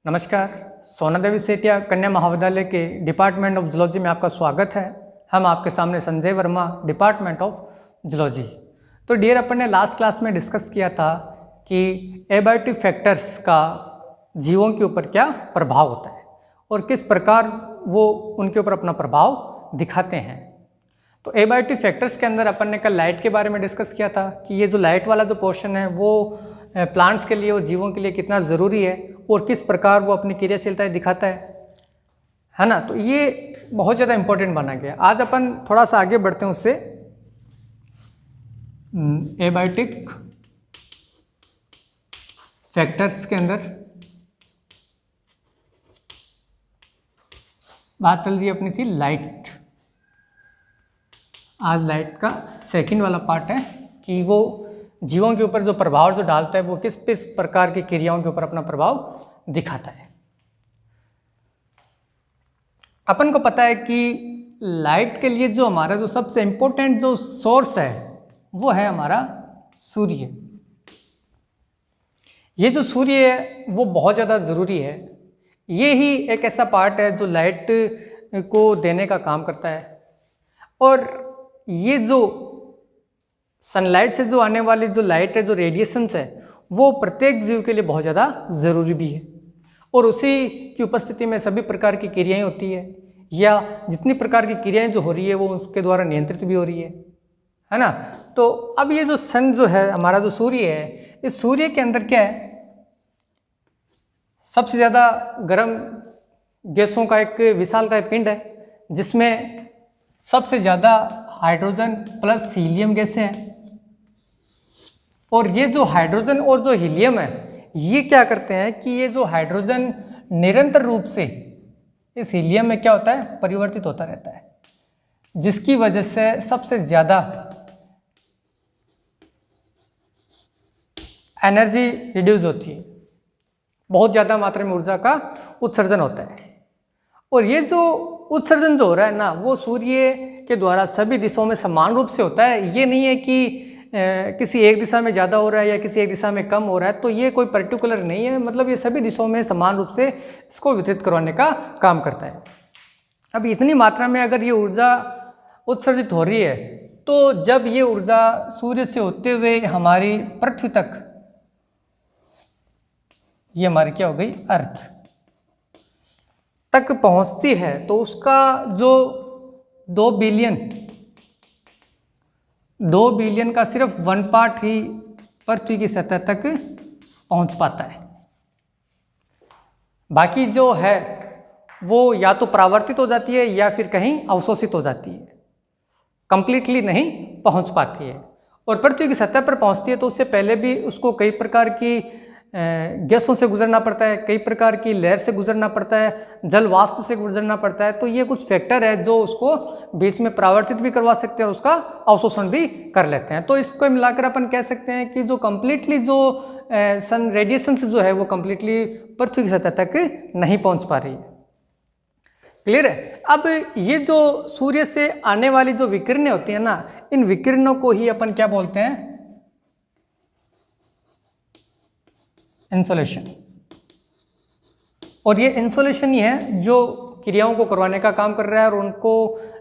नमस्कार। सोना देवी सेठिया कन्या महाविद्यालय के डिपार्टमेंट ऑफ जूलॉजी में आपका स्वागत है। हम आपके सामने Sanjay Verma, department of zoology. तो डियर, अपन ने लास्ट क्लास में डिस्कस किया था कि एबायोटिक फैक्टर्स का जीवों के ऊपर क्या प्रभाव होता है और किस प्रकार वो उनके ऊपर अपना प्रभाव दिखाते हैं। तो एबायोटिक फैक्टर्स के अंदर अपन ने कल लाइट के बारे में डिस्कस किया था कि ये जो लाइट वाला जो पोर्शन है वो प्लांट्स के लिए और जीवों के लिए कितना ज़रूरी है और किस प्रकार वो अपनी क्रियाशीलता दिखाता है ना। तो ये बहुत ज़्यादा इम्पोर्टेंट बना गया। आज अपन थोड़ा सा आगे बढ़ते हैं उससे। एबायोटिक फैक्टर्स के अंदर बात चल रही अपनी थी लाइट। आज लाइट का सेकंड वाला पार्ट है कि वो जीवों के ऊपर जो प्रभाव जो डालता है वो किस किस प्रकार की क्रियाओं के ऊपर अपना प्रभाव दिखाता है। अपन को पता है कि लाइट के लिए जो हमारा जो सबसे इम्पोर्टेंट जो सोर्स है वो है हमारा सूर्य। ये जो सूर्य है वो बहुत ज़्यादा ज़रूरी है। ये ही एक ऐसा पार्ट है जो लाइट को देने का काम करता है और ये जो सनलाइट से जो आने वाली जो लाइट है, जो रेडिएशंस है, वो प्रत्येक जीव के लिए बहुत ज़्यादा ज़रूरी भी है और उसी की उपस्थिति में सभी प्रकार की क्रियाएं होती है या जितनी प्रकार की क्रियाएं जो हो रही है वो उसके द्वारा नियंत्रित भी हो रही है ना। तो अब ये जो सन जो है, हमारा जो सूर्य है, इस सूर्य के अंदर क्या है, सबसे ज़्यादा गर्म गैसों का एक विशालकाय पिंड है जिसमें सबसे ज़्यादा हाइड्रोजन प्लस हीलियम गैसें हैं। और ये जो हाइड्रोजन और जो हीलियम है ये क्या करते हैं कि ये जो हाइड्रोजन निरंतर रूप से इस हीलियम में क्या होता है, परिवर्तित होता रहता है, जिसकी वजह से सबसे ज़्यादा एनर्जी रिड्यूस होती है, बहुत ज़्यादा मात्रा में ऊर्जा का उत्सर्जन होता है। और ये जो उत्सर्जन जो हो रहा है ना वो सूर्य के द्वारा सभी दिशाओं में समान रूप से होता है। ये नहीं है कि किसी एक दिशा में ज़्यादा हो रहा है या किसी एक दिशा में कम हो रहा है, तो ये कोई पर्टिकुलर नहीं है, मतलब ये सभी दिशाओं में समान रूप से इसको वितरित करवाने का काम करता है। अब इतनी मात्रा में अगर ये ऊर्जा उत्सर्जित हो रही है तो जब ये ऊर्जा सूर्य से होते हुए हमारी पृथ्वी तक, ये हमारी क्या हो गई, अर्थ तक पहुंचती है, तो उसका जो 2 बिलियन का सिर्फ 1 पार्ट ही पृथ्वी की सतह तक पहुंच पाता है। बाकी जो है वो या तो परावर्तित हो जाती है या फिर कहीं अवशोषित हो जाती है, कंप्लीटली नहीं पहुंच पाती है। और पृथ्वी की सतह पर पहुंचती है तो उससे पहले भी उसको कई प्रकार की गैसों से गुजरना पड़ता है, कई प्रकार की लहर से गुजरना पड़ता है, जल वाष्प से गुजरना पड़ता है। तो ये कुछ फैक्टर है जो उसको बीच में परावर्तित भी करवा सकते हैं और उसका अवशोषण भी कर लेते हैं। तो इसको मिलाकर अपन कह सकते हैं कि जो कंप्लीटली जो सन रेडिएशन से जो है वो कंप्लीटली पृथ्वी की सतह तक नहीं पहुंच पा रही है। क्लियर है। अब ये जो सूर्य से आने वाली जो विकिरणें होती है ना, इन विकिरणों को ही अपन क्या बोलते हैं, इंसोलेशन। और ये इंसोलेशन ही है जो क्रियाओं को करवाने का काम कर रहा है और उनको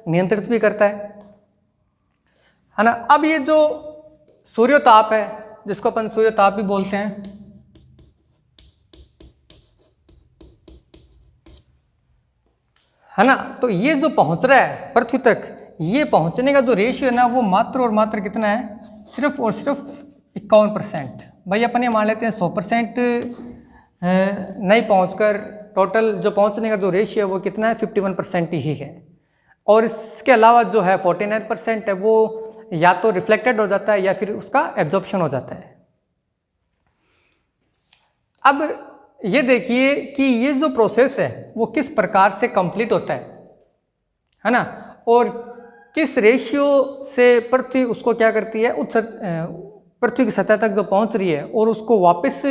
नियंत्रित भी करता है ना। अब ये जो सूर्योताप है जिसको अपन सूर्योताप भी बोलते हैं, है ना, तो ये जो पहुंच रहा है पृथ्वी तक, ये पहुंचने का जो रेशियो है ना वो मात्र और मात्र कितना है, सिर्फ और सिर्फ 51%। भाई अपन ये मान लेते हैं 100% नहीं पहुंचकर टोटल जो पहुंचने का जो रेशियो है वो कितना है, 51% ही है। और इसके अलावा जो है 49% है वो या तो रिफ्लेक्टेड हो जाता है या फिर उसका एब्जॉर्प्शन हो जाता है। अब ये देखिए कि ये जो प्रोसेस है वो किस प्रकार से कंप्लीट होता है ना, और किस रेशियो से पृथ्वी उसको क्या करती है, पृथ्वी की सतह तक जो पहुंच रही है और उसको वापस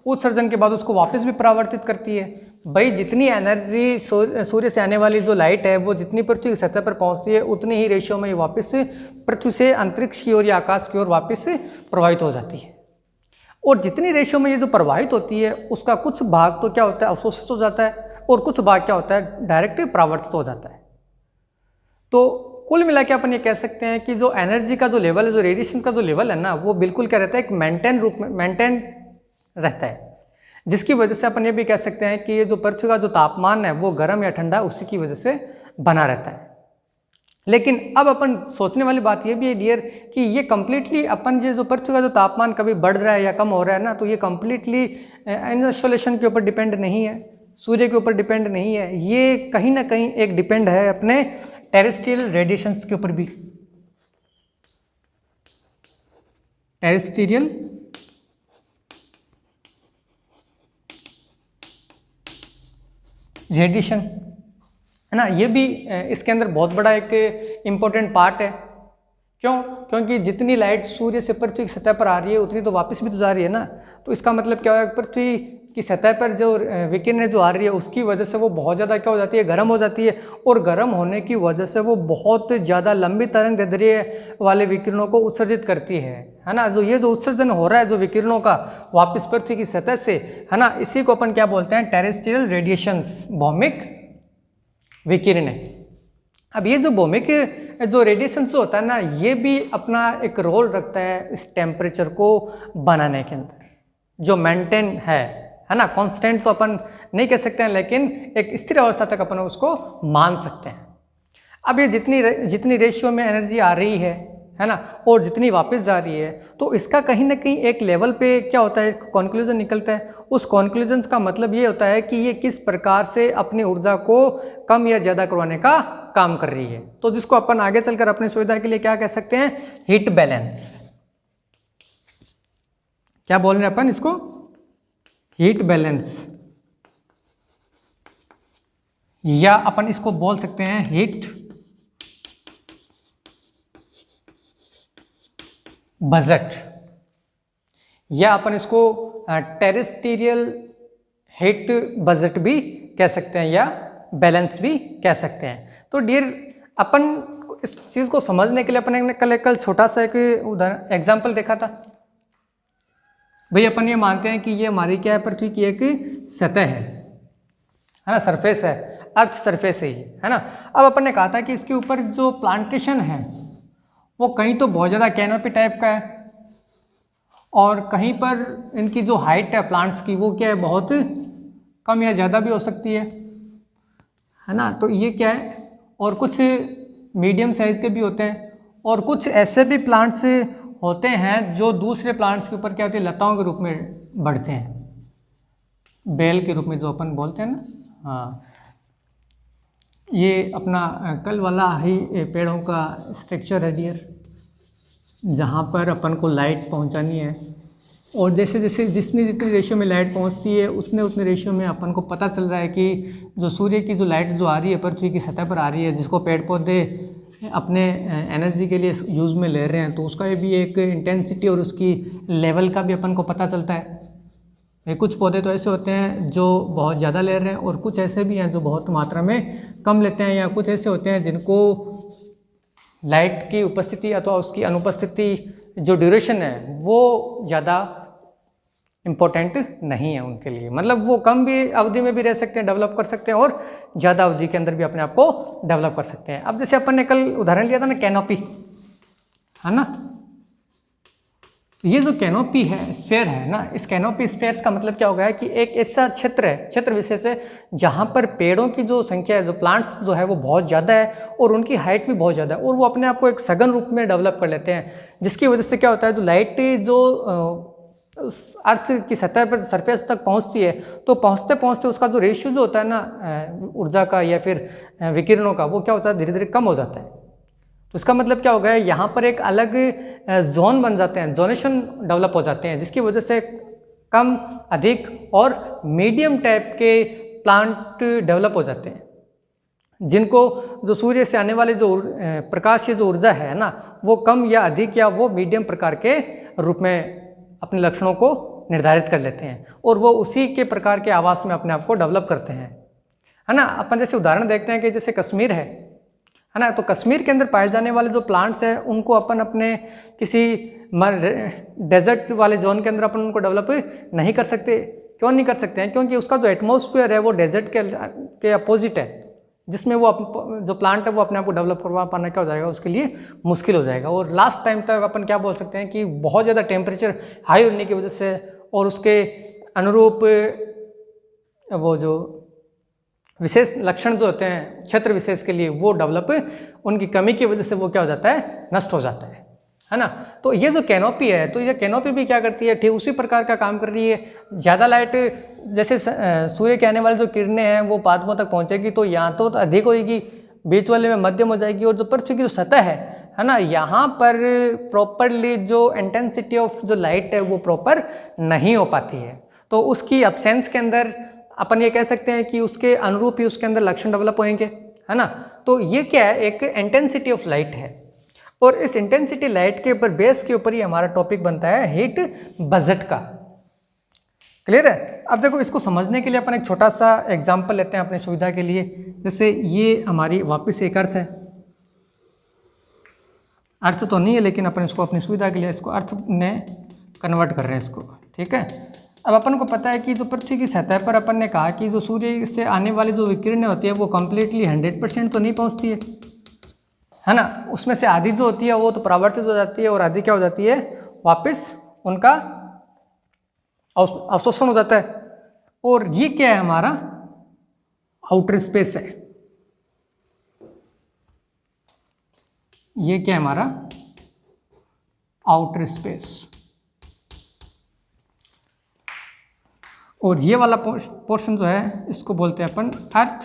उत्सर्जन के बाद उसको वापस भी परावर्तित करती है। भाई जितनी एनर्जी सूर्य से आने वाली जो लाइट है वो जितनी पृथ्वी की सतह पर पहुंचती है उतनी ही रेशियो में वापस पृथ्वी से अंतरिक्ष की ओर या आकाश की ओर वापस प्रवाहित हो जाती है। और जितनी रेशियो में ये जो प्रवाहित होती है उसका कुछ भाग तो क्या होता है, अवशोषित हो जाता है और कुछ भाग क्या होता है, डायरेक्ट परावर्तित हो जाता है। तो कुल मिला के अपन ये कह सकते हैं कि जो एनर्जी का जो लेवल है, जो रेडिएशन का जो लेवल है ना, वो बिल्कुल क्या रहता है, एक मेंटेन रहता है, जिसकी वजह से अपन ये भी कह सकते हैं कि ये जो पृथ्वी का जो तापमान है वो गर्म या ठंडा उसी की वजह से बना रहता है। लेकिन अब अपन सोचने वाली बात ये भी है डियर कि ये कम्प्लीटली अपन ये जो पृथ्वी का जो तापमान कभी बढ़ रहा है या कम हो रहा है ना, तो ये कम्प्लीटली इंसोलेशन के ऊपर डिपेंड नहीं है, सूर्य के ऊपर डिपेंड नहीं है, ये कहीं ना कहीं एक डिपेंड है अपने टेरेस्ट्रियल रेडिएशंस के ऊपर भी। टेरेस्ट्रियल रेडिएशन है ना, ये भी इसके अंदर बहुत बड़ा एक इम्पोर्टेंट पार्ट है। क्यों? क्योंकि जितनी लाइट सूर्य से पृथ्वी की सतह पर आ रही है उतनी तो वापस भी तो जा रही है ना। तो इसका मतलब क्या है, पृथ्वी की सतह पर जो विकिरण जो आ रही है उसकी वजह से वो बहुत ज़्यादा क्या हो जाती है, गर्म हो जाती है, और गर्म होने की वजह से वो बहुत ज़्यादा लंबी तरंगदैर्ध्य वाले विकिरणों को उत्सर्जित करती है ना। जो ये जो उत्सर्जन हो रहा है जो विकिरणों का वापस पृथ्वी की सतह से, है ना, इसी को अपन क्या बोलते हैं, टेरेस्ट्रियल रेडिएशंस, भौमिक विकिरण है। अब ये जो भौमिक जो रेडिएशन जो होता है ना, ये भी अपना एक रोल रखता है इस टेम्परेचर को बनाने के अंदर, जो मेंटेन है ना। कांस्टेंट तो अपन नहीं कह सकते हैं, लेकिन एक स्थिर अवस्था तक अपन उसको मान सकते हैं। अब ये जितनी रेशियो में एनर्जी आ रही है ना, और जितनी वापस जा रही है, तो इसका कहीं ना कहीं एक लेवल पे क्या होता है, कंक्लूजन निकलता है। उस कंक्लूजन का मतलब ये होता है कि ये किस प्रकार से अपनी ऊर्जा को कम या ज़्यादा करवाने का काम कर रही है। तो जिसको अपन आगे चलकर अपनी सुविधा के लिए क्या कह सकते हैं, हीट बैलेंस। क्या बोल रहे हैं अपन इसको, हीट बैलेंस, या अपन इसको बोल सकते हैं हीट बजट, या अपन इसको टेरेस्ट्रियल हीट बजट भी कह सकते हैं, या बैलेंस भी कह सकते हैं। तो डियर अपन इस चीज़ को समझने के लिए अपन ने कल छोटा सा एक उदाहरण एग्जाम्पल देखा था। भाई अपन ये मानते हैं कि ये हमारी क्या है, पृथ्वी की एक सतह है ना, सरफेस है, अर्थ सरफेस है ना। अब अपन ने कहा था कि इसके ऊपर जो प्लांटेशन है वो कहीं तो बहुत ज़्यादा कैनोपी टाइप का है, और कहीं पर इनकी जो हाइट है प्लांट्स की वो क्या है, बहुत कम या ज़्यादा भी हो सकती है ना। तो ये क्या है, और कुछ मीडियम साइज़ के भी होते हैं, और कुछ ऐसे भी प्लांट्स होते हैं जो दूसरे प्लांट्स के ऊपर क्या होती है, लताओं के रूप में बढ़ते हैं, बेल के रूप में जो अपन बोलते हैं ना। हाँ, ये अपना कल वाला ही पेड़ों का स्ट्रक्चर है डियर, जहाँ पर अपन को लाइट पहुँचानी है, और जैसे जैसे जितनी रेशियो में लाइट पहुँचती है उतने रेशियो में अपन को पता चल रहा है कि जो सूर्य की जो लाइट जो आ रही है पृथ्वी की सतह पर आ रही है, जिसको पेड़ पौधे अपने एनर्जी के लिए यूज़ में ले रहे हैं, तो उसका भी एक इंटेंसिटी और उसकी लेवल का भी अपन को पता चलता है। कुछ पौधे तो ऐसे होते हैं जो बहुत ज़्यादा ले रहे हैं, और कुछ ऐसे भी हैं जो बहुत मात्रा में कम लेते हैं, या कुछ ऐसे होते हैं जिनको लाइट की उपस्थिति अथवा उसकी अनुपस्थिति जो ड्यूरेशन है वो ज़्यादा इम्पोर्टेंट नहीं है उनके लिए, मतलब वो कम भी अवधि में भी रह सकते हैं, डेवलप कर सकते हैं, और ज़्यादा अवधि के अंदर भी अपने आप को डेवलप कर सकते हैं। अब जैसे अपन ने कल उदाहरण लिया था ना, कैनोपी, है ना, ये जो कैनोपी है, स्फीयर है ना, इस कैनोपी स्फीयर्स का मतलब क्या हो गया है कि एक ऐसा क्षेत्र है, क्षेत्र विशेष है, जहाँ पर पेड़ों की जो संख्या है, जो प्लांट्स जो है वो बहुत ज़्यादा है, और उनकी हाइट भी बहुत ज़्यादा है, और वो अपने आप को एक सघन रूप में डेवलप कर लेते हैं, जिसकी वजह से क्या होता है, जो लाइट जो अर्थ की सतह पर सरफेस तक पहुंचती है, तो पहुंचते पहुंचते उसका जो रेशियो जो होता है ना ऊर्जा का या फिर विकिरणों का, वो क्या होता है, धीरे धीरे कम हो जाता है। तो इसका मतलब क्या हो गया, यहाँ पर एक अलग जोन बन जाते हैं, जोनेशन डेवलप हो जाते हैं, जिसकी वजह से कम, अधिक और मीडियम टाइप के प्लांट डेवलप हो जाते हैं, जिनको जो सूर्य से आने वाले जो प्रकाश की जो ऊर्जा है ना, वो कम या अधिक या वो मीडियम प्रकार के रूप में अपने लक्षणों को निर्धारित कर लेते हैं, और वो उसी के प्रकार के आवास में अपने आप को डेवलप करते हैं, है ना। अपन जैसे उदाहरण देखते हैं कि जैसे कश्मीर है है ना। तो कश्मीर के अंदर पाए जाने वाले जो प्लांट्स हैं उनको अपन अपने किसी डेजर्ट वाले जोन के अंदर अपन उनको डेवलप नहीं कर सकते। क्यों नहीं कर सकते हैं? क्योंकि उसका जो एटमॉस्फेयर है वो डेजर्ट के अपोजिट है, जिसमें वो जो प्लांट है वो अपने आप को डेवलप करवा पाना क्या हो जाएगा, उसके लिए मुश्किल हो जाएगा। और लास्ट टाइम तक अपन क्या बोल सकते हैं कि बहुत ज़्यादा टेम्परेचर हाई होने की वजह से और उसके अनुरूप वो जो विशेष लक्षण जो होते हैं क्षेत्र विशेष के लिए वो डेवलप उनकी कमी की वजह से वो क्या हो जाता है, नष्ट हो जाता है ना। तो ये जो कैनोपी है, तो ये कैनोपी भी क्या करती है, ठीक उसी प्रकार का काम कर रही है। ज़्यादा लाइट जैसे सूर्य के आने वाली जो किरणें हैं वो पादपों तक पहुंचेगी तो यहाँ तो अधिक होगी, बीच वाले में मध्यम हो जाएगी, और जो पृथ्वी की जो सतह है ना, यहाँ पर प्रॉपरली जो इंटेंसिटी ऑफ जो लाइट है वो प्रॉपर नहीं हो पाती है। तो उसकी एब्सेंस के अंदर अपन ये कह सकते हैं कि उसके अनुरूप ही उसके अंदर लक्षण डेवलप होंगे, है ना। तो ये क्या है, एक इंटेंसिटी ऑफ लाइट है, और इस इंटेंसिटी लाइट के ऊपर बेस के ऊपर ही हमारा टॉपिक बनता है हीट बजट का। क्लियर है? अब देखो, इसको समझने के लिए अपन एक छोटा सा एग्जांपल लेते हैं अपनी सुविधा के लिए। जैसे ये हमारी वापस एक अर्थ है, अर्थ तो नहीं है लेकिन अपन इसको अपनी सुविधा के लिए इसको अर्थ में कन्वर्ट कर रहे हैं इसको, ठीक है। अब अपन को पता है कि जो पृथ्वी की सतह पर अपन ने कहा कि जो सूर्य से आने वाली जो विकिरणें होती है वो कम्प्लीटली 100% तो नहीं पहुंचती है ना। उसमें से आधी जो होती है वो तो परावर्तित हो जाती है और आधी क्या हो जाती है, वापस उनका अवशोषण हो जाता है। और ये क्या है, हमारा आउटर स्पेस है। ये क्या है, हमारा आउटर स्पेस। और ये वाला पोर्शन जो है इसको बोलते हैं अपन अर्थ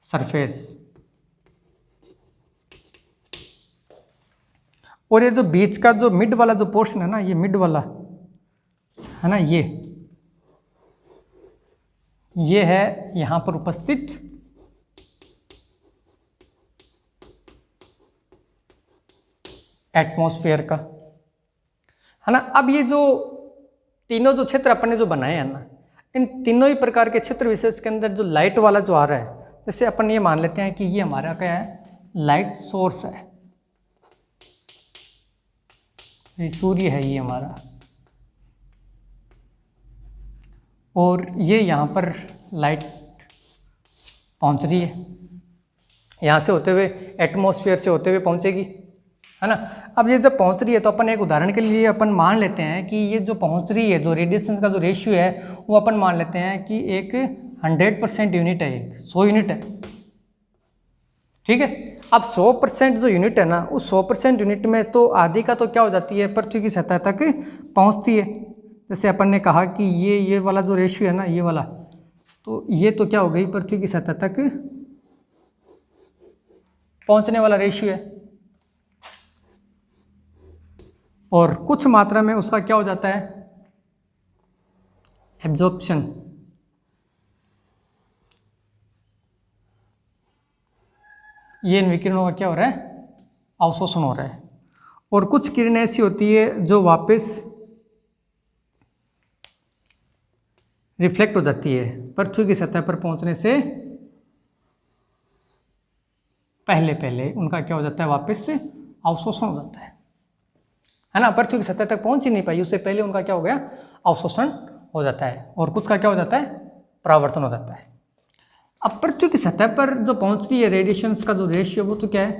सरफेस। और ये जो बीच का जो मिड वाला जो पोर्शन है ना, ये मिड वाला है ना, ये है यहां पर उपस्थित एटमॉस्फेयर का, है ना। अब ये जो तीनों जो क्षेत्र अपन ने जो बनाए हैं ना, इन तीनों ही प्रकार के क्षेत्र विशेष के अंदर जो लाइट वाला जो आ रहा है, जैसे अपन ये मान लेते हैं कि ये हमारा क्या है, लाइट सोर्स है, ये सूर्य है ये हमारा, और ये यहाँ पर लाइट पहुँच रही है, यहाँ से होते हुए एटमॉस्फेयर से होते हुए पहुँचेगी, है ना। अब ये जब पहुँच रही है तो अपन एक उदाहरण के लिए अपन मान लेते हैं कि ये जो पहुँच रही है, जो रेडिएशन का जो रेशियो है वो अपन मान लेते हैं कि एक 100% यूनिट है, एक 100 यूनिट है, ठीक है। अब 100% जो यूनिट है ना, उस 100% यूनिट में तो आधी का तो क्या हो जाती है, पृथ्वी की सतह तक पहुँचती है। जैसे अपन ने कहा कि ये वाला जो रेशियो है ना, ये वाला, तो ये तो क्या हो गई, पृथ्वी की सतह तक पहुँचने वाला रेशियो है। और कुछ मात्रा में उसका क्या हो जाता है, एब्जॉर्प्शन। ये इन विकिरणों का क्या हो रहा है, अवशोषण हो रहा है। और कुछ किरणें ऐसी होती है जो वापस रिफ्लेक्ट हो जाती है, पृथ्वी की सतह पर पहुंचने से पहले उनका क्या हो जाता है, वापस से अवशोषण हो जाता है ना। पृथ्वी की सतह तक पहुंच ही नहीं पाई, उससे पहले उनका क्या हो गया, अवशोषण हो जाता है। और कुछ का क्या हो जाता है, परावर्तन हो जाता है। अब पृथ्वी की सतह पर जो पहुंच रही है रेडिएशंस का जो रेशियो, वो तो क्या है,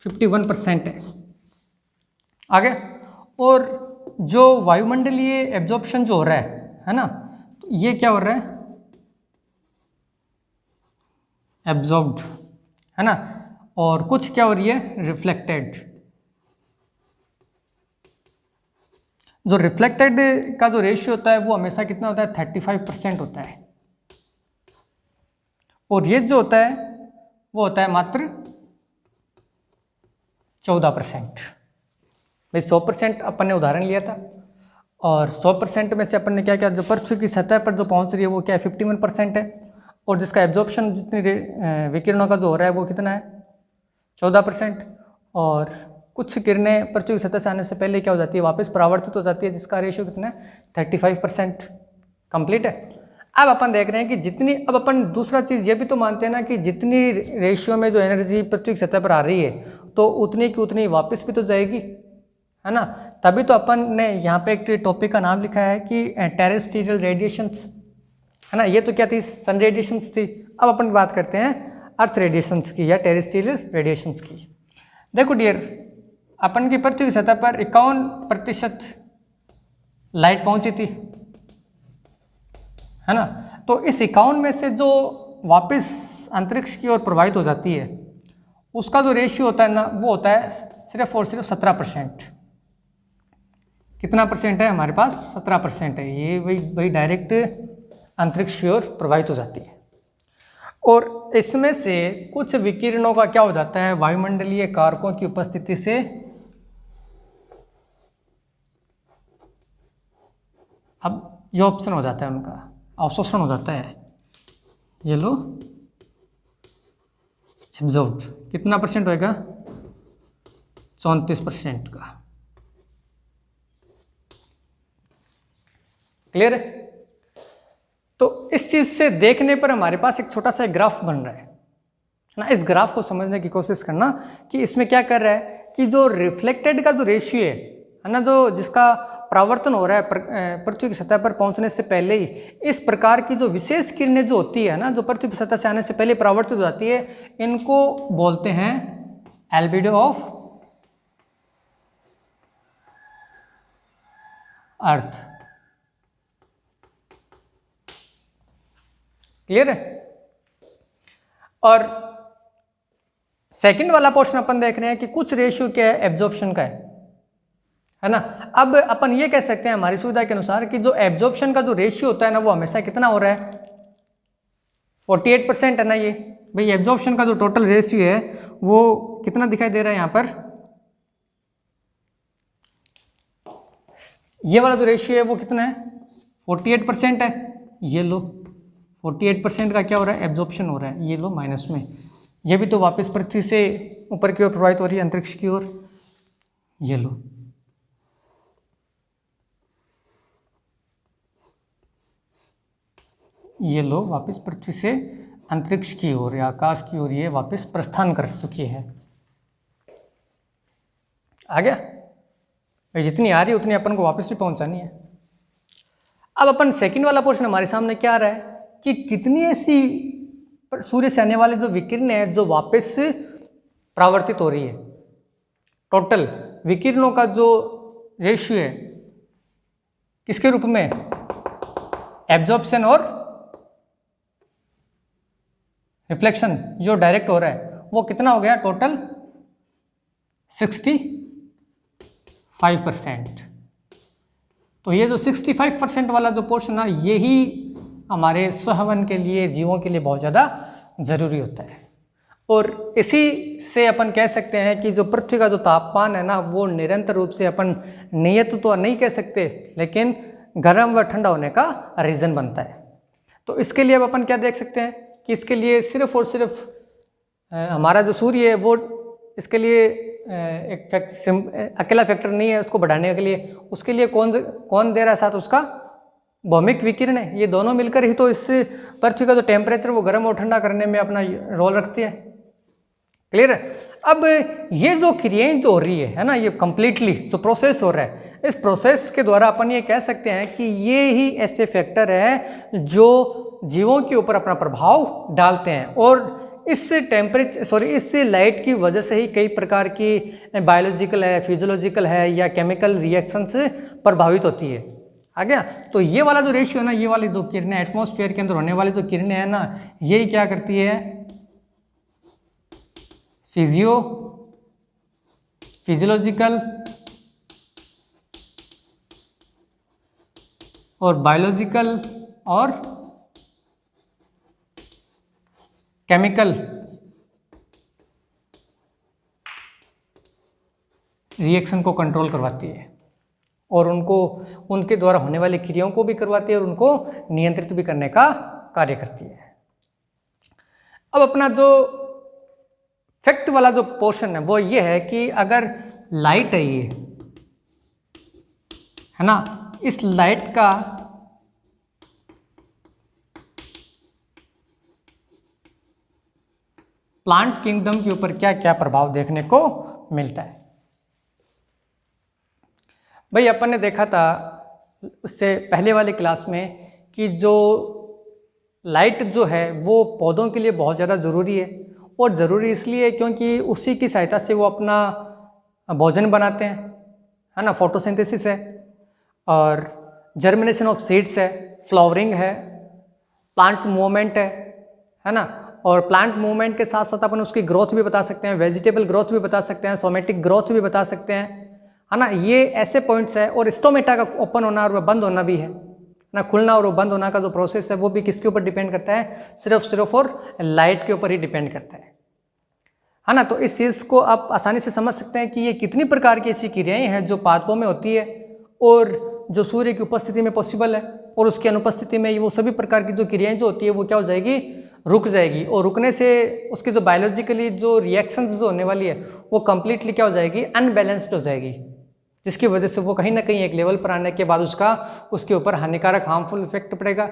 51% है, आगे। और जो वायुमंडलीय एब्जॉर्प्शन जो हो रहा है ना, तो ये क्या हो रहा है, एब्जॉर्ब्ड, है ना। और कुछ क्या हो रही है, रिफ्लेक्टेड। जो रिफ्लेक्टेड का जो रेशियो होता है वो हमेशा कितना होता है, 35% होता है। और ये जो होता है वो होता है मात्र 14%। भाई 100% अपन ने उदाहरण लिया था, और 100% में से अपन ने क्या किया, जो पृथ्वी की सतह पर जो पहुंच रही है वो क्या है, 51% है। और जिसका एब्जॉर्प्शन जितनी विकिरणों का जो हो रहा है वो कितना है, 14%। और कुछ किरणें पृथ्वी की सतह से आने से पहले क्या हो जाती है, वापस परावर्तित हो जाती है, जिसका रेशियो कितना है, 35%। कंप्लीट है। अब अपन देख रहे हैं कि जितनी, अब अपन दूसरा चीज़ ये भी तो मानते हैं ना कि जितनी रेशियो में जो एनर्जी पृथ्वी की सतह पर आ रही है तो उतनी की उतनी वापस भी तो जाएगी, है ना। तभी तो अपन ने यहाँ पे एक टॉपिक का नाम लिखा है कि टेरेस्ट्रियल रेडिएशंस, है ना। ये तो क्या थी, सन रेडिएशंस थी। अब अपन बात करते हैं अर्थ रेडिएशंस की या टेरेस्ट्रियल रेडिएशंस की। देखो डियर, अपन की पृथ्वी की सतह पर 51% लाइट पहुंची थी, है ना। तो इस 51 में से जो वापस अंतरिक्ष की ओर प्रवाहित हो जाती है उसका जो रेशियो होता है ना वो होता है सिर्फ और सिर्फ 17%। कितना परसेंट है हमारे पास, 17% है। ये वही डायरेक्ट अंतरिक्ष की ओर प्रवाहित हो जाती है। और इसमें से कुछ विकिरणों का क्या हो जाता है, वायुमंडलीय कारकों की उपस्थिति से अब ये ऑप्शन हो जाता है उनका अवशोषण हो जाता है। ये लो एब्जॉर्ब्ड, कितना परसेंट होएगा, 34% का। क्लियर है। तो इस चीज से देखने पर हमारे पास एक छोटा सा ग्राफ बन रहा है ना। इस ग्राफ को समझने की कोशिश करना कि इसमें क्या कर रहा है कि जो रिफ्लेक्टेड का जो रेशियो है ना, जो जिसका परावर्तन हो रहा है पृथ्वी की सतह पर पहुंचने से पहले ही, इस प्रकार की जो विशेष किरणें जो होती है ना, जो पृथ्वी की सतह से आने से पहले परावर्तित हो जाती है, इनको बोलते हैं एल्बिडो ऑफ अर्थ। क्लियर है। और सेकंड वाला पोर्शन अपन देख रहे हैं कि कुछ रेशियो क्या है, एब्जॉर्प्शन का है ना। अब अपन ये कह सकते हैं हमारी सुविधा के अनुसार कि जो एब्जॉर्प्शन का जो रेशियो होता है ना वो हमेशा कितना हो रहा है, 48% है ना। ये भाई एब्जॉर्प्शन का जो टोटल रेशियो है वो कितना दिखाई दे रहा है यहाँ पर, ये वाला जो रेशियो है वो कितना है, 48% है। ये लो 48% का क्या हो रहा है, एब्जॉर्प्शन हो रहा है। ये लो माइनस में, ये भी तो वापस पृथ्वी से ऊपर की ओर प्रवाहित हो रही है, अंतरिक्ष की ओर। ये लो ये लो वापस पृथ्वी से अंतरिक्ष की ओर या आकाश की ओर ये वापस प्रस्थान कर चुकी है। आ गया भाई, जितनी आ रही है उतनी अपन को वापस भी पहुंचानी है। अब अपन सेकंड वाला पोर्शन हमारे सामने क्या आ रहा है कि कितनी ऐसी सूर्य से आने वाले जो विकिरणें हैं जो वापस परावर्तित हो रही है। टोटल विकिरणों का जो रेशियो है किसके रूप में, एब्जॉर्प्शन और रिफ्लेक्शन जो डायरेक्ट हो रहा है वो कितना हो गया, टोटल 65%। तो ये जो 65% वाला जो पोर्शन है यही हमारे सहवन के लिए, जीवों के लिए बहुत ज़्यादा ज़रूरी होता है। और इसी से अपन कह सकते हैं कि जो पृथ्वी का जो तापमान है ना वो निरंतर रूप से अपन नियत तो नहीं कह सकते, लेकिन गर्म व ठंडा होने का रीज़न बनता है। तो इसके लिए अब अपन क्या देख सकते हैं कि इसके लिए सिर्फ और सिर्फ हमारा जो सूर्य है वो इसके लिए एक अकेला फैक्टर नहीं है उसको बढ़ाने के लिए। उसके लिए कौन दे रहा है साथ, उसका भौमिक विकिरण है। ये दोनों मिलकर ही तो इस पृथ्वी का जो टेम्परेचर वो गर्म और ठंडा करने में अपना रोल रखती है। क्लियर है। अब ये जो क्रियाएं जो हो रही है ना, ये कंप्लीटली जो प्रोसेस हो रहा है, इस प्रोसेस के द्वारा अपन ये कह सकते हैं कि ये ही ऐसे फैक्टर है जो जीवों के ऊपर अपना प्रभाव डालते हैं। और इस इस लाइट की वजह से ही कई प्रकार की बायोलॉजिकल है, फिजियोलॉजिकल है या केमिकल रिएक्शंस प्रभावित होती है। आ गया। तो ये वाला जो रेशियो है ना, ये वाली जो किरणें एटमॉस्फेयर के अंदर होने वाली जो किरणें हैं ना, यही क्या करती है, फिजियोलॉजिकल और बायोलॉजिकल और केमिकल रिएक्शन को कंट्रोल करवाती है और उनके द्वारा होने वाली क्रियाओं को भी करवाती है और उनको नियंत्रित भी करने का कार्य करती है। अब अपना जो फैक्ट वाला जो पोर्शन है वो ये है कि अगर लाइट है ये, है ना, इस लाइट का प्लांट किंगडम के ऊपर क्या क्या प्रभाव देखने को मिलता है। भाई अपन ने देखा था उससे पहले वाली क्लास में कि जो लाइट जो है वो पौधों के लिए बहुत ज़्यादा ज़रूरी है, और ज़रूरी इसलिए क्योंकि उसी की सहायता से वो अपना भोजन बनाते हैं, है ना, फोटोसिंथेसिस है, और जर्मिनेशन ऑफ सीड्स है, फ्लावरिंग है, प्लांट मूवमेंट है ना, और प्लांट मूवमेंट के साथ साथ अपन उसकी ग्रोथ भी बता सकते हैं, वेजिटेबल ग्रोथ भी बता सकते हैं, सोमेटिक ग्रोथ भी बता सकते हैं, है ना। ये ऐसे पॉइंट्स है, और स्टोमेटा का ओपन होना और वह बंद होना भी है ना, खुलना और वो बंद होना का जो प्रोसेस है वो भी किसके ऊपर डिपेंड करता है, सिर्फ और लाइट के ऊपर ही डिपेंड करता है ना। तो इस चीज़ को आप आसानी से समझ सकते हैं कि ये कितनी प्रकार की ऐसी क्रियाएं हैं जो पादपों में होती है और जो सूर्य की उपस्थिति में पॉसिबल है, और उसकी अनुपस्थिति में वो सभी प्रकार की जो क्रियाएं जो होती है वो क्या हो जाएगी, रुक जाएगी, और रुकने से उसकी जो बायोलॉजिकली जो रिएक्शंस जो होने वाली है वो कंप्लीटली क्या हो जाएगी, अनबैलेंस्ड हो जाएगी, जिसकी वजह से वो कहीं ना कहीं एक लेवल पर आने के बाद उसके ऊपर हानिकारक हार्मफुल इफेक्ट पड़ेगा,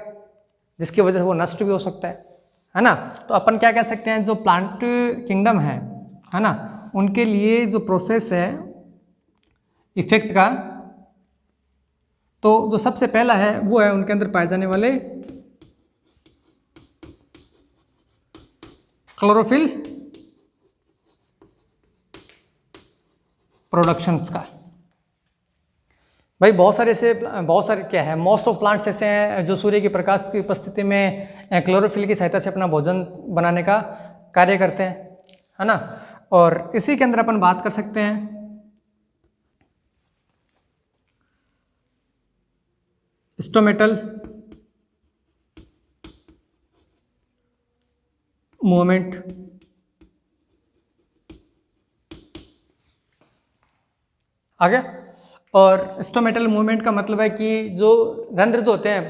जिसकी वजह से वो नष्ट भी हो सकता है ना। तो अपन क्या कह सकते हैं, जो प्लांट किंगडम है ना, उनके लिए जो प्रोसेस है इफेक्ट का, तो जो सबसे पहला है वो है उनके अंदर पाए जाने वाले क्लोरोफिल प्रोडक्शंस का। भाई बहुत सारे क्या है, मोस्ट ऑफ प्लांट्स ऐसे हैं जो सूर्य के प्रकाश की उपस्थिति में क्लोरोफिल की सहायता से अपना भोजन बनाने का कार्य करते हैं, है ना। और इसी के अंदर अपन बात कर सकते हैं स्टोमेटल मूवमेंट, आ गया। और स्टोमेटल मूवमेंट का मतलब है कि जो रंध्र जो होते हैं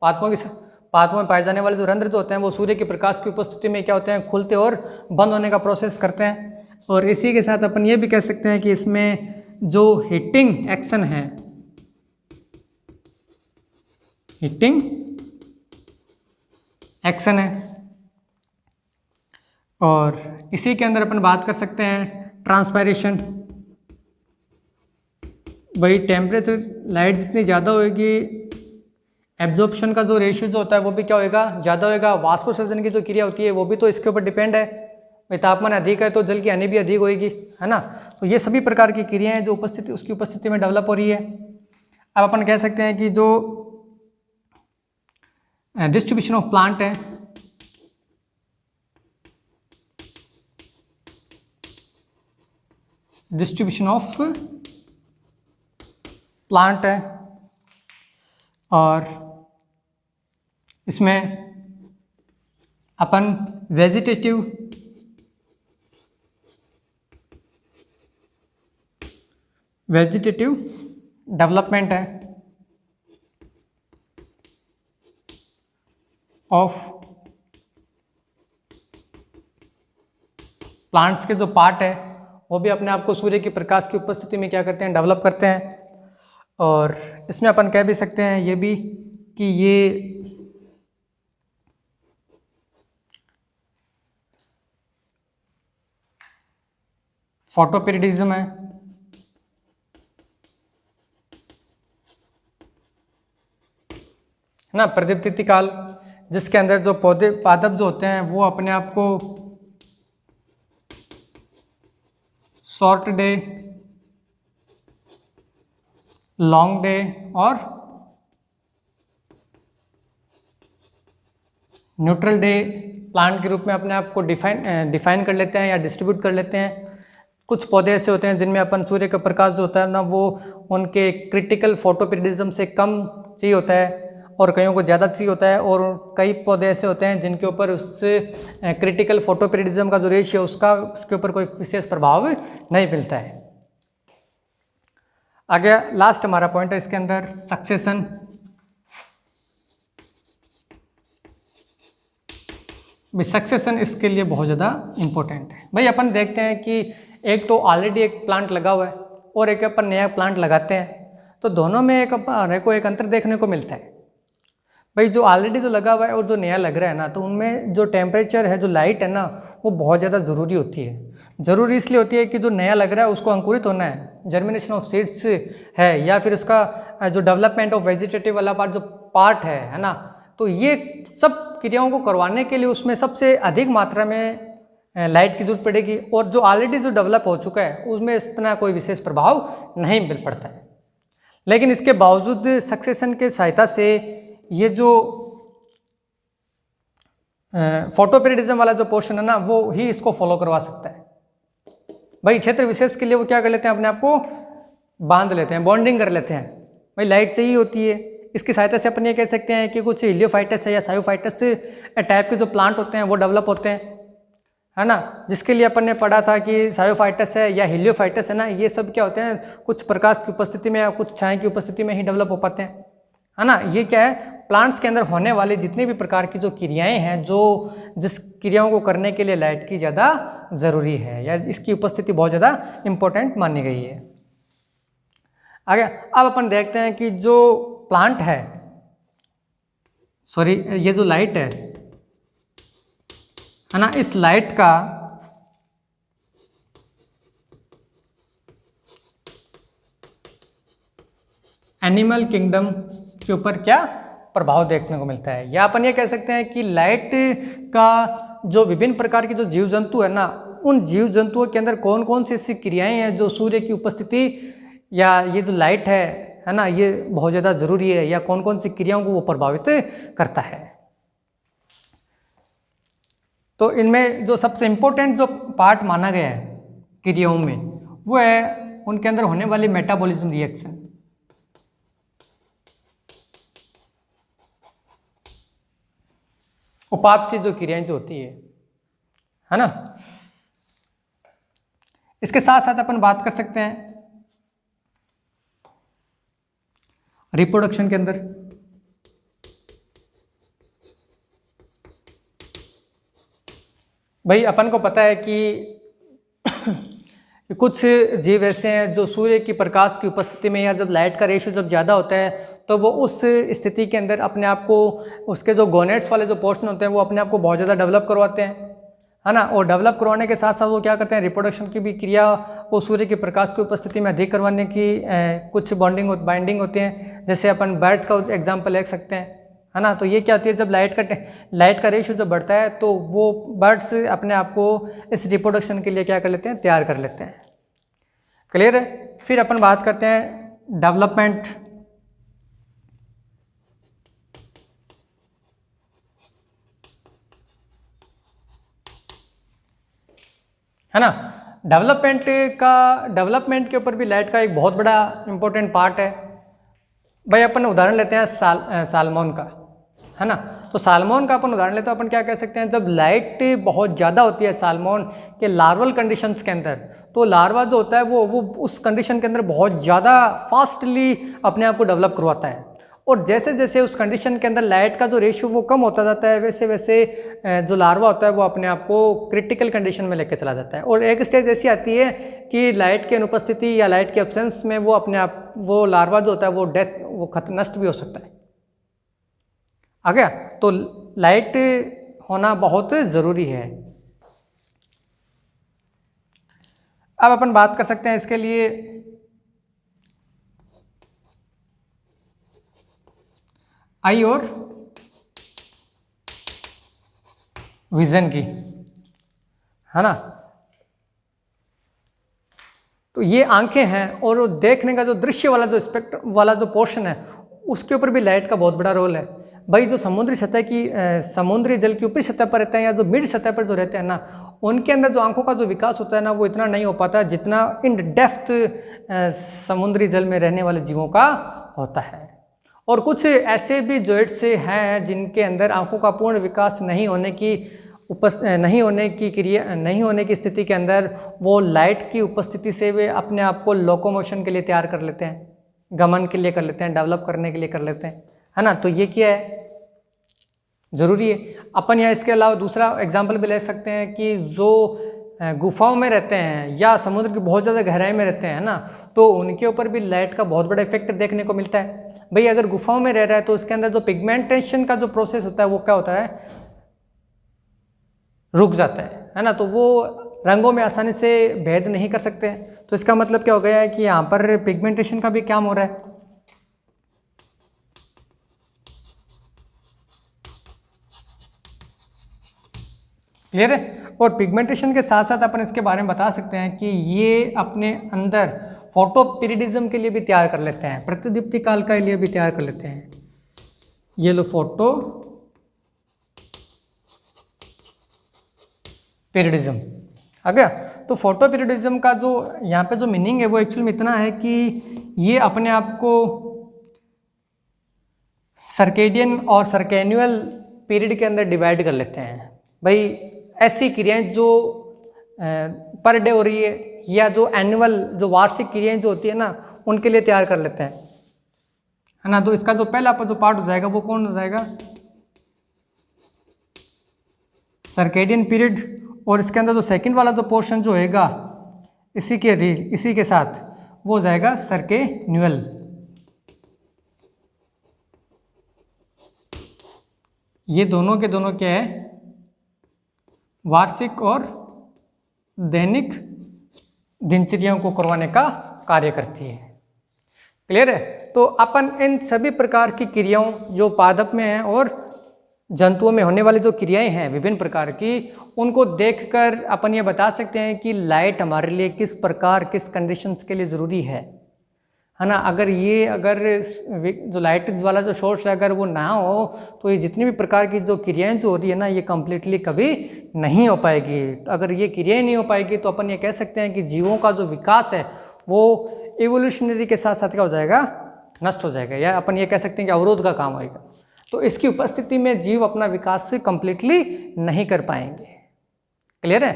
पादपों में पाए जाने वाले जो रंध्र जो होते हैं वो सूर्य के प्रकाश की उपस्थिति में क्या होते हैं, खुलते और बंद होने का प्रोसेस करते हैं। और इसी के साथ अपन ये भी कह सकते हैं कि इसमें जो हीटिंग एक्शन है, हीटिंग एक्शन है, और इसी के अंदर अपन बात कर सकते हैं ट्रांसपायरेशन। भाई टेम्परेचर लाइट जितनी ज़्यादा होगी, एब्जॉर्प्शन का जो रेशियो जो होता है वो भी क्या होएगा, ज़्यादा होएगा। वाष्पोत्सर्जन की जो क्रिया होती है वो भी तो इसके ऊपर डिपेंड है। भाई तापमान अधिक है तो जल की हानि भी अधिक होएगी, है ना। तो ये सभी प्रकार की क्रियाएं जो उसकी उपस्थिति में डेवलप हो रही है। अब अपन कह सकते हैं कि जो डिस्ट्रीब्यूशन ऑफ प्लांट है, डिस्ट्रीब्यूशन ऑफ प्लांट है, और इसमें अपन वेजिटेटिव डेवलपमेंट है ऑफ प्लांट्स के जो पार्ट है वो भी अपने आप को सूर्य की प्रकाश की उपस्थिति में क्या करते हैं, डेवलप करते हैं। और इसमें अपन कह भी सकते हैं ये भी कि ये फोटोपीरियडिज्म है ना, प्रदीप्ति काल, जिसके अंदर जो पादप जो होते हैं वो अपने आप को शॉर्ट डे, लॉन्ग डे और न्यूट्रल डे प्लांट के रूप में अपने आप को डिफाइन कर लेते हैं या डिस्ट्रीब्यूट कर लेते हैं। कुछ पौधे ऐसे होते हैं जिनमें अपन सूर्य का प्रकाश जो होता है ना वो उनके क्रिटिकल फोटोपीरियडिज्म से कम चाहिए होता है, और कईयों को ज़्यादा चाहिए होता है, और कई पौधे ऐसे होते हैं जिनके ऊपर उससे क्रिटिकल फोटोपीरियडिज्म का जो रेशियो उसके ऊपर कोई विशेष प्रभाव नहीं मिलता है। आगे लास्ट हमारा पॉइंट है इसके अंदर सक्सेशन। सक्सेशन इसके लिए बहुत ज़्यादा इम्पोर्टेंट है। भाई अपन देखते हैं कि एक तो ऑलरेडी एक प्लांट लगा हुआ है और एक अपन नया प्लांट लगाते हैं, तो दोनों में एक अंतर देखने को मिलता है। भाई जो ऑलरेडी जो लगा हुआ है और जो नया लग रहा है ना, तो उनमें जो टेम्परेचर है, जो लाइट है ना, वो बहुत ज़्यादा ज़रूरी होती है। ज़रूरी इसलिए होती है कि जो नया लग रहा है उसको अंकुरित होना है, जर्मिनेशन ऑफ सीड्स है, या फिर उसका जो डेवलपमेंट ऑफ वेजिटेटिव वाला पार्ट जो पार्ट है ना, तो ये सब क्रियाओं को करवाने के लिए उसमें सबसे अधिक मात्रा में लाइट की जरूरत पड़ेगी। और जो ऑलरेडी जो डेवलप हो चुका है उसमें इतना कोई विशेष प्रभाव नहीं मिल पड़ता है। लेकिन इसके बावजूद सक्सेशन के सहायता से ये जो फोटोपीरियडिज्म वाला जो पोर्शन है ना, वो ही इसको फॉलो करवा सकता है। भाई क्षेत्र विशेष के लिए वो क्या कर लेते हैं, अपने आप को बांध लेते हैं, बॉन्डिंग कर लेते हैं। भाई लाइट चाहिए होती है, इसकी सहायता से अपन ये कह सकते हैं कि कुछ हिलियोफाइटस है या सायोफाइटस टाइप के जो प्लांट होते हैं वो डेवलप होते हैं, है ना। जिसके लिए अपन ने पढ़ा था कि सायोफाइटस है या हिलियोफाइटस है ना, ये सब क्या होते हैं, कुछ प्रकाश की उपस्थिति में या कुछ छाया की उपस्थिति में ही डेवलप हो पाते हैं, है ना। ये क्या है, प्लांट्स के अंदर होने वाले जितने भी प्रकार की जो क्रियाएं हैं, जो जिस क्रियाओं को करने के लिए लाइट की ज़्यादा ज़रूरी है या इसकी उपस्थिति बहुत ज़्यादा इम्पोर्टेंट मानी गई है। आगे अब अपन देखते हैं कि जो प्लांट है, सॉरी ये जो लाइट है ना, इस लाइट का एनिमल किंगडम के ऊपर क्या प्रभाव देखने को मिलता है। या अपन ये कह सकते हैं कि लाइट का जो विभिन्न प्रकार के जो जीव जंतु है ना, उन जीव जंतुओं के अंदर कौन कौन सी ऐसी क्रियाएं हैं जो सूर्य की उपस्थिति या ये जो लाइट है ना, ये बहुत ज़्यादा ज़रूरी है, या कौन कौन सी क्रियाओं को वो प्रभावित करता है। तो इनमें जो सबसे इम्पोर्टेंट जो पार्ट माना गया है क्रियाओं में, वो है उनके अंदर होने वाली मेटाबॉलिज्म रिएक्शन। उपापचय जो क्रियाएं जो होती है ना। इसके साथ साथ अपन बात कर सकते हैं रिप्रोडक्शन के अंदर। भाई अपन को पता है कि कुछ जीव ऐसे हैं जो सूर्य की प्रकाश की उपस्थिति में या जब लाइट का रेशियो जब ज़्यादा होता है तो वो उस स्थिति के अंदर अपने आप को, उसके जो गोनेट्स वाले जो पोर्शन होते हैं वो अपने आप को बहुत ज़्यादा डेवलप करवाते हैं, है ना। और डेवलप करवाने के साथ साथ वो क्या करते हैं, रिप्रोडक्शन की भी क्रिया वो सूर्य की प्रकाश की उपस्थिति में अधिक करवाने की कुछ बाइंडिंग होती हैं। जैसे अपन बर्ड्स का एग्जाम्पल ले सकते हैं, है ना। तो ये क्या होती है, जब लाइट का रेशियो जब बढ़ता है तो वो बर्ड्स अपने आप को इस रिप्रोडक्शन के लिए क्या कर लेते हैं, तैयार कर लेते हैं। क्लियर है। फिर अपन बात करते हैं डेवलपमेंट। है ना। डेवलपमेंट के ऊपर भी लाइट का एक बहुत बड़ा इंपॉर्टेंट पार्ट है। भाई अपन उदाहरण लेते हैं सालमोन का, है ना। तो सालमोन का अपन उदाहरण लेते हैं, अपन क्या कह सकते हैं, जब लाइट बहुत ज़्यादा होती है सालमोन के लार्वल कंडीशंस के अंदर, तो लार्वा जो होता है वो उस कंडीशन के अंदर बहुत ज़्यादा फास्टली अपने आप को डेवलप करवाता है। और जैसे जैसे उस कंडीशन के अंदर लाइट का जो रेशियो वो कम होता जाता है, वैसे वैसे जो लार्वा होता है वो अपने आप को क्रिटिकल कंडीशन में लेकर चला जाता है। और एक स्टेज ऐसी आती है कि लाइट की अनुपस्थिति या लाइट के एब्सेंस में वो अपने आप, वो लार्वा जो होता है वो नष्ट भी हो सकता है। आ गया। तो लाइट होना बहुत ज़रूरी है। अब अपन बात कर सकते हैं इसके लिए आई और विजन की, है ना। तो ये आंखें हैं और देखने का जो दृश्य वाला जो स्पेक्ट्रम वाला जो पोर्शन है उसके ऊपर भी लाइट का बहुत बड़ा रोल है। भाई जो समुद्री सतह की समुद्री जल की ऊपरी सतह पर रहते हैं या जो मिड सतह पर जो रहते हैं ना, उनके अंदर जो आंखों का जो विकास होता है ना, वो इतना नहीं हो पाता जितना इन डेप्थ समुद्री जल में रहने वाले जीवों का होता है। और कुछ ऐसे भी जोइट्स हैं जिनके अंदर आंखों का पूर्ण विकास नहीं होने की स्थिति के अंदर वो लाइट की उपस्थिति से वे अपने आप को लोकोमोशन के लिए तैयार कर लेते हैं, गमन के लिए कर लेते हैं, डेवलप करने के लिए कर लेते हैं, है ना। तो ये क्या है, ज़रूरी है। अपन यहाँ इसके अलावा दूसरा एग्जाम्पल भी ले सकते हैं कि जो गुफाओं में रहते हैं या समुद्र की बहुत ज़्यादा गहराई में रहते हैं ना, तो उनके ऊपर भी लाइट का बहुत बड़ा इफेक्ट देखने को मिलता है। भाई अगर गुफाओं में रह रहा है तो उसके अंदर जो पिगमेंटेशन का जो प्रोसेस होता है वो क्या होता है, रुक जाता है ना, तो वो रंगों में आसानी से भेद नहीं कर सकते हैं। तो इसका मतलब क्या हो गया है कि यहाँ पर पिगमेंटेशन का भी काम हो रहा है। क्लियर है। और पिगमेंटेशन के साथ साथ अपन इसके बारे में बता सकते हैं कि ये अपने अंदर फोटो पीरियडिज्म के लिए भी तैयार कर लेते हैं, प्रतिदीप्ति काल के लिए भी तैयार कर लेते हैं। ये लो फोटो पीरियडिज्म आ गया। तो फोटो पीरियडिज्म का जो यहाँ पे जो मीनिंग है वो एक्चुअली में इतना है कि ये अपने आप को सर्केडियन और सर्केन्युअल पीरियड के अंदर डिवाइड कर लेते हैं। भाई ऐसी क्रियाएं जो पर डे हो रही है या जो एनुअल जो वार्षिक क्रियाएं जो होती है ना उनके लिए तैयार कर लेते हैं, है ना। तो इसका जो पहला जो पार्ट हो जाएगा वो कौन हो जाएगा, सर्केडियन पीरियड। और इसके अंदर जो सेकंड वाला जो पोर्शन जो होएगा इसी के साथ वो हो जाएगा सर्केन्युअल। ये दोनों के दोनों क्या है, वार्षिक और दैनिक दिनचर्याओं को करवाने का कार्य करती है। क्लियर है। तो अपन इन सभी प्रकार की क्रियाओं जो पादप में हैं और जंतुओं में होने वाली जो क्रियाएं हैं विभिन्न प्रकार की, उनको देखकर अपन ये बता सकते हैं कि लाइट हमारे लिए किस प्रकार किस कंडीशंस के लिए ज़रूरी है ना। अगर जो लाइट वाला जो सोर्स है अगर वो ना हो तो ये जितनी भी प्रकार की जो क्रियाएं जो होती है ना ये कम्प्लीटली कभी नहीं हो पाएगी। तो अगर ये क्रियाएं नहीं हो पाएगी तो अपन ये कह सकते हैं कि जीवों का जो विकास है वो इवोल्यूशनरी के साथ साथ क्या हो जाएगा, नष्ट हो जाएगा, या अपन ये कह सकते हैं कि अवरोध का काम होएगा। तो इसकी उपस्थिति में जीव अपना विकास से कम्प्लीटली नहीं कर पाएंगे। क्लियर है।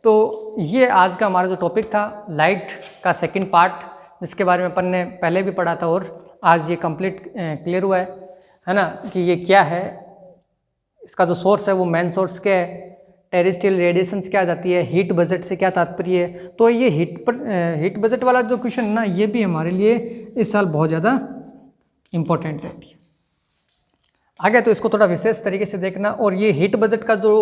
तो ये आज का हमारा जो टॉपिक था लाइट का सेकंड पार्ट, जिसके बारे में अपन ने पहले भी पढ़ा था और आज ये कंप्लीट क्लियर हुआ है ना, कि ये क्या है, इसका जो सोर्स है वो मेन सोर्स क्या है, टेरेस्ट्रियल रेडिएशन क्या आ जाती है, हीट बजट से क्या तात्पर्य है। तो ये हीट बजट वाला जो क्वेश्चन ना ये भी हमारे लिए इस साल बहुत ज़्यादा इम्पोर्टेंट है। आगे तो इसको थोड़ा विशेष तरीके से देखना। और ये हीट बजट का जो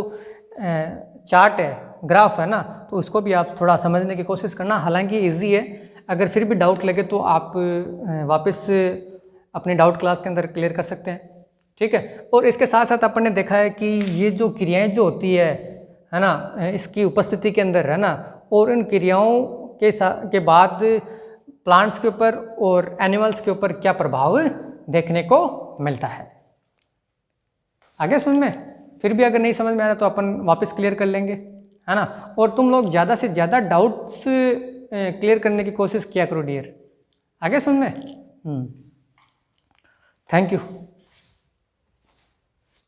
चार्ट है, ग्राफ है ना, तो उसको भी आप थोड़ा समझने की कोशिश करना। हालांकि इजी है, अगर फिर भी डाउट लगे तो आप वापस अपने डाउट क्लास के अंदर क्लियर कर सकते हैं। ठीक है। और इसके साथ साथ अपन ने देखा है कि ये जो क्रियाएं जो होती है ना इसकी उपस्थिति के अंदर है ना, और इन क्रियाओं के बाद प्लांट्स के ऊपर और एनिमल्स के ऊपर क्या प्रभाव देखने को मिलता है। आगे समझ में, फिर भी अगर नहीं समझ में आ रहा तो अपन वापस क्लियर कर लेंगे, है ना। और तुम लोग ज़्यादा से ज़्यादा डाउट्स क्लियर करने की कोशिश किया करो डियर। आगे समझ में। Thank you.